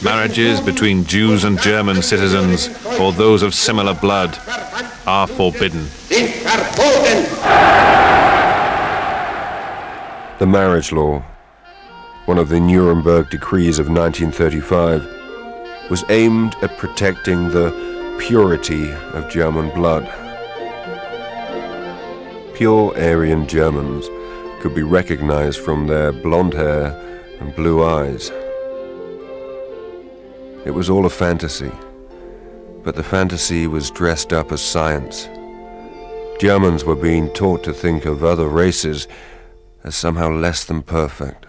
Marriages between Jews and German citizens or those of similar blood are forbidden. The marriage law, one of the Nuremberg decrees of 1935, was aimed at protecting the purity of German blood. Pure Aryan Germans could be recognized from their blonde hair and blue eyes. It was all a fantasy, but the fantasy was dressed up as science. Germans were being taught to think of other races as somehow less than perfect.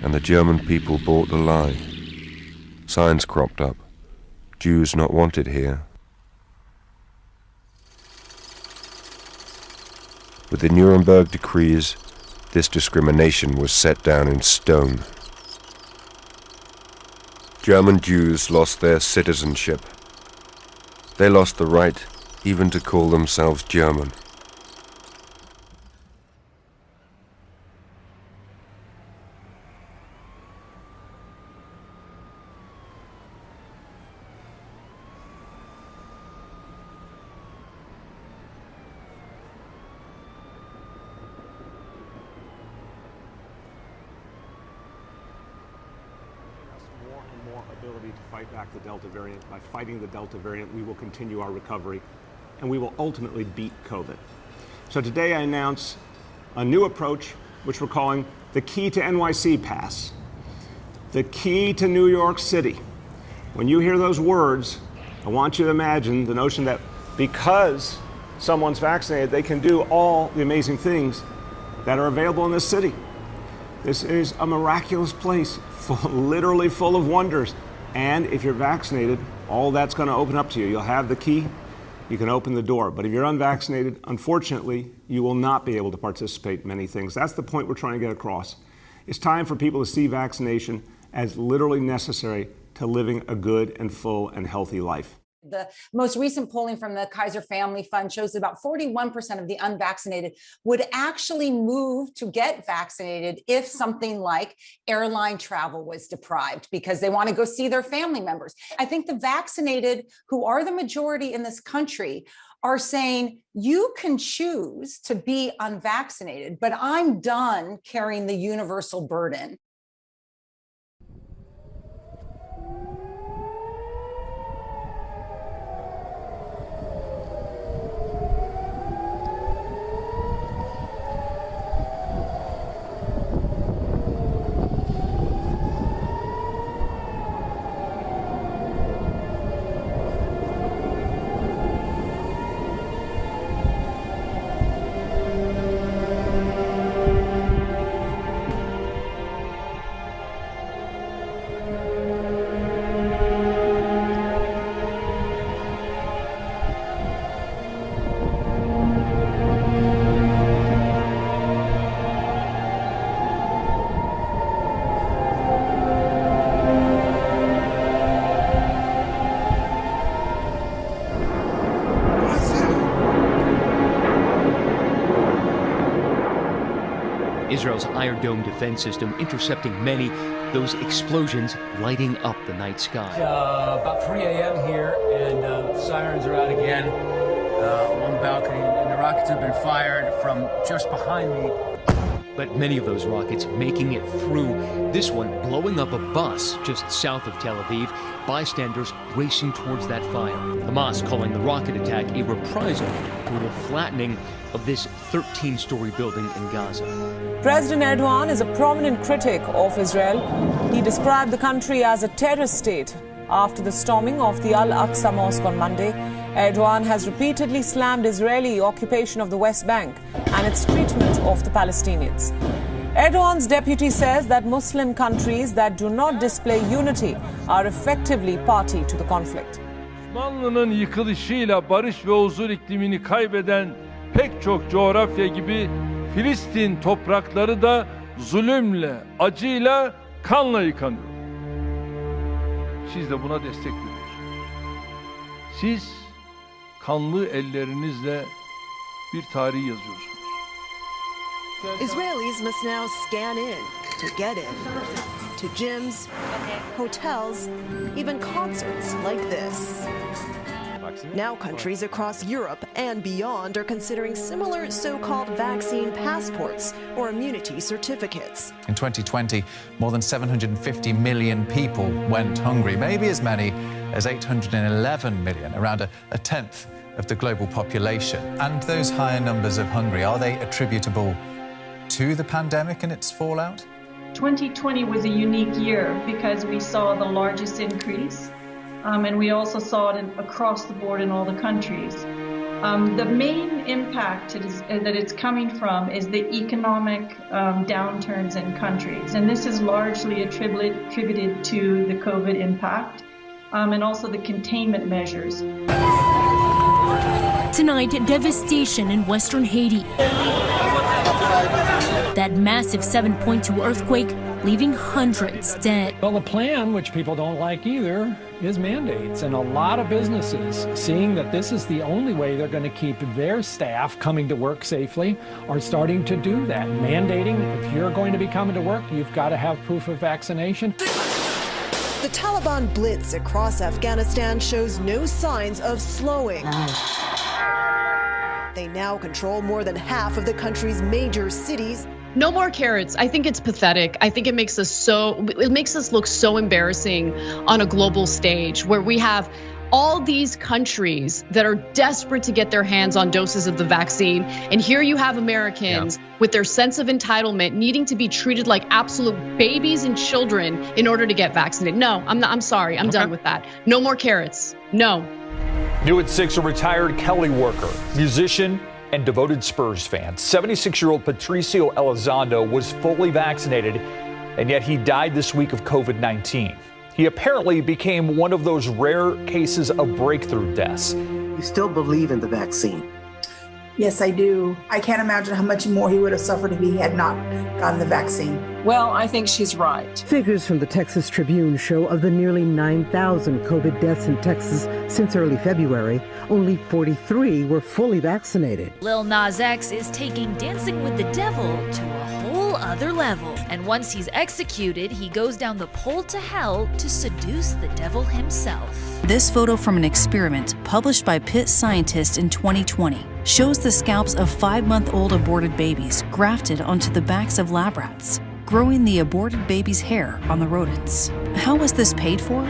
And the German people bought the lie. Signs cropped up. Jews not wanted here. With the Nuremberg decrees, this discrimination was set down in stone. German Jews lost their citizenship. They lost the right even to call themselves German. Ability to fight back the Delta variant. By fighting the Delta variant, we will continue our recovery and we will ultimately beat COVID. So today I announce a new approach, which we're calling the Key to NYC Pass. The key to New York City. When you hear those words, I want you to imagine the notion that because someone's vaccinated, they can do all the amazing things that are available in this city. This is a miraculous place, literally full of wonders. And if you're vaccinated, all that's going to open up to you. You'll have the key, you can open the door. But if you're unvaccinated, unfortunately, you will not be able to participate in many things. That's the point we're trying to get across. It's time for people to see vaccination as literally necessary to living a good and full and healthy life. The most recent polling from the Kaiser Family Fund shows that about 41% of the unvaccinated would actually move to get vaccinated if something like airline travel was deprived because they want to go see their family members. I think the vaccinated, who are the majority in this country, are saying, you can choose to be unvaccinated, but I'm done carrying the universal burden. Israel's Iron Dome defense system intercepting many, those explosions lighting up the night sky. About 3 a.m. here, and sirens are out again on the balcony, and the rockets have been fired from just behind me. But many of those rockets making it through, this one blowing up a bus just south of Tel Aviv, bystanders racing towards that fire. Hamas calling the rocket attack a reprisal for the flattening of this 13-story building in Gaza. President Erdogan is a prominent critic of Israel. He described the country as a terrorist state after the storming of the Al-Aqsa Mosque on Monday. Erdogan has repeatedly slammed Israeli occupation of the West Bank and its treatment of the Palestinians. Erdogan's deputy says that Muslim countries that do not display unity are effectively party to the conflict. Osmanlı'nın yıkılışıyla barış ve huzur iklimini kaybeden pek çok coğrafya gibi Filistin toprakları da zulümle, acıyla, kanla yıkanıyor. Siz de buna destek veriyorsunuz. Siz kanlı ellerinizle bir tarih yazıyorsunuz. Israelis must now scan in to get in. To gyms, hotels, even concerts like this. Now countries across Europe and beyond are considering similar so-called vaccine passports or immunity certificates. In 2020, more than 750 million people went hungry, maybe as many as 811 million, around a tenth of the global population. And those higher numbers of hungry, are they attributable to the pandemic and its fallout? 2020 was a unique year because we saw the largest increase, and we also saw it across the board in all the countries. The main impact that it's coming from is the economic downturns in countries, and this is largely attributed to the COVID impact and also the containment measures. Tonight, devastation in western Haiti. That massive 7.2 earthquake leaving hundreds dead. Well, the plan, which people don't like either, is mandates. And a lot of businesses, seeing that this is the only way they're going to keep their staff coming to work safely, are starting to do that. Mandating, if you're going to be coming to work, you've got to have proof of vaccination. The Taliban blitz across Afghanistan shows no signs of slowing. They now control more than half of the country's major cities. No more carrots. I think it's pathetic. I think it makes us look so embarrassing on a global stage where we have all these countries that are desperate to get their hands on doses of the vaccine. And here you have Americans with their sense of entitlement needing to be treated like absolute babies and children in order to get vaccinated. No, I'm sorry. I'm done with that. No more carrots. No. New at 6, a retired Kelly worker, musician, and devoted Spurs fan. 76-year-old Patricio Elizondo was fully vaccinated, and yet he died this week of COVID-19. He apparently became one of those rare cases of breakthrough deaths. You still believe in the vaccine? Yes, I do. I can't imagine how much more he would have suffered if he had not gotten the vaccine. Well, I think she's right. Figures from the Texas Tribune show of the nearly 9,000 COVID deaths in Texas since early February, only 43 were fully vaccinated. Lil Nas X is taking Dancing with the Devil to a whole other level. And once he's executed, he goes down the pole to hell to seduce the devil himself. This photo from an experiment published by Pitt scientists in 2020 shows the scalps of 5-month-old aborted babies grafted onto the backs of lab rats, growing the aborted baby's hair on the rodents. How was this paid for?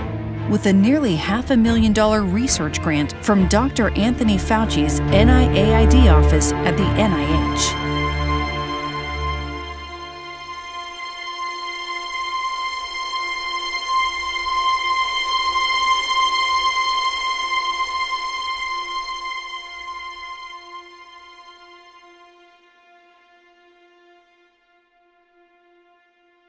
With a nearly $500,000 research grant from Dr. Anthony Fauci's NIAID office at the NIH.